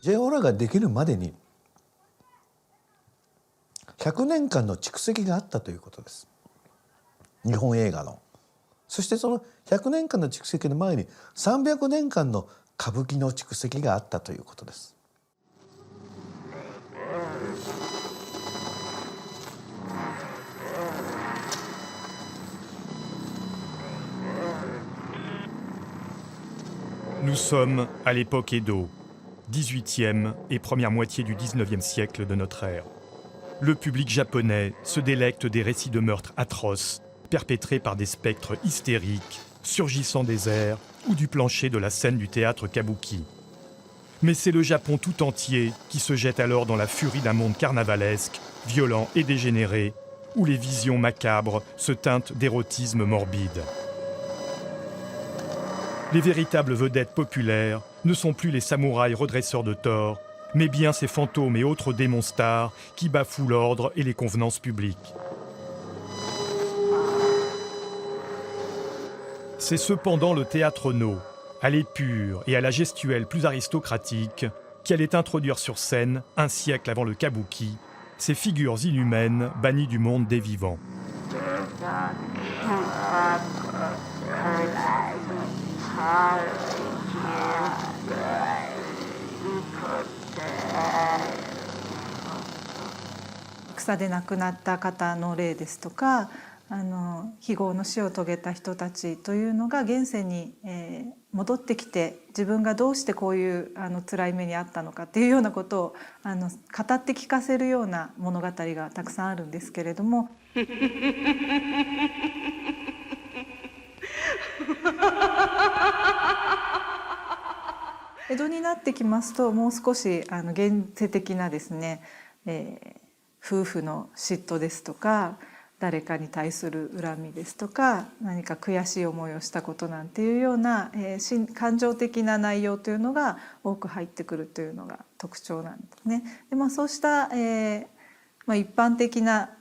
J オラができるまでに100年間の蓄積があったということです。日本映画の。そしてその100年間の蓄積の前に300年間の歌舞伎の蓄積があったということです。Nous sommes à l'époque Edo, 18e et première moitié du 19e siècle de notre ère. Le public japonais se délecte des récits de meurtres atroces, perpétrés par des spectres hystériques, surgissant des airs ou du plancher de la scène du théâtre kabuki. Mais c'est le Japon tout entier qui se jette alors dans la furie d'un monde carnavalesque, violent et dégénéré, où les visions macabres se teintent d'érotisme morbide. Les véritables vedettes populaires ne sont plus les samouraïs redresseurs de tort, mais bien ces fantômes et autres démons stars qui bafouent l'ordre et les convenances publiques. C'est cependant le théâtre No, à l'épure et à la gestuelle plus aristocratique, qui allait introduire sur scène, un siècle avant le kabuki, ces figures inhumaines bannies du monde des vivants.戦で亡くなった方の例ですとか、非業の死を遂げた人たちというのが現世に、戻ってきて自分がどうしてこういう辛い目にあったのかっていうようなことを語って聞かせるような物語がたくさんあるんですけれども。江戸になってきますともう少し現世的なですね、夫婦の嫉妬ですとか誰かに対する恨みですとか何か悔しい思いをしたことなんていうような、感情的な内容というのが多く入ってくるというのが特徴なんですね。で、そうした、一般的な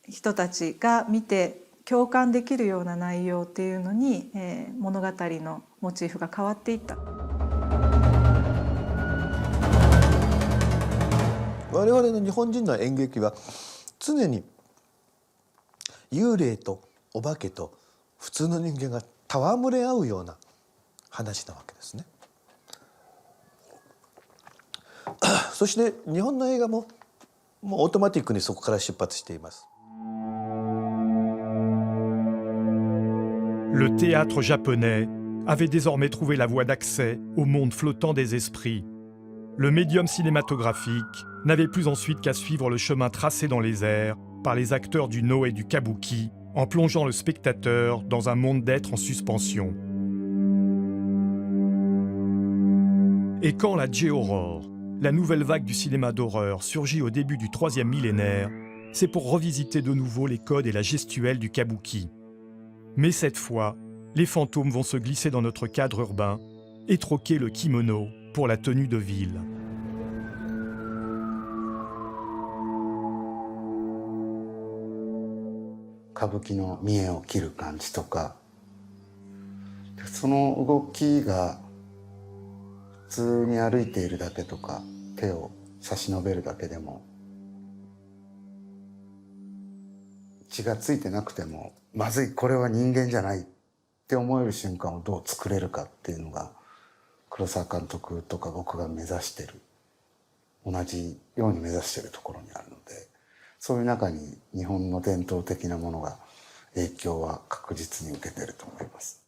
人たちが見て共感できるような内容っていうのに、物語のモチーフが変わっていった。我々の日本人の演劇は常に幽霊とお化けと普通の人間が戯れ合うような話なわけですね。そして日本の映画ももうオートマティックにそこから出発しています。Le théâtre japonais avait désormais trouvé la voie d'accès au monde flottant des esprits. Le médium cinématographique n'avait plus ensuite qu'à suivre le chemin tracé dans les airs par les acteurs du No et du Kabuki, en plongeant le spectateur dans un monde d'êtres en suspension. Et quand la J-horror, la nouvelle vague du cinéma d'horreur, surgit au début du 3e millénaire, c'est pour revisiter de nouveau les codes et la gestuelle du Kabuki. Mais cette fois, les fantômes vont se glisser dans notre cadre urbain et troquer le kimono pour la tenue de ville. Kabukiの見栄を切る感じとか、その動きが普通に歩いているだけとか手を差し伸べるだけでも血がついてなくてもまずいこれは人間じゃないって思える瞬間をどう作れるかっていうのが黒澤監督とか僕が目指してる同じように目指してるところにあるので、そういう中に日本の伝統的なものが影響は確実に受けてると思います。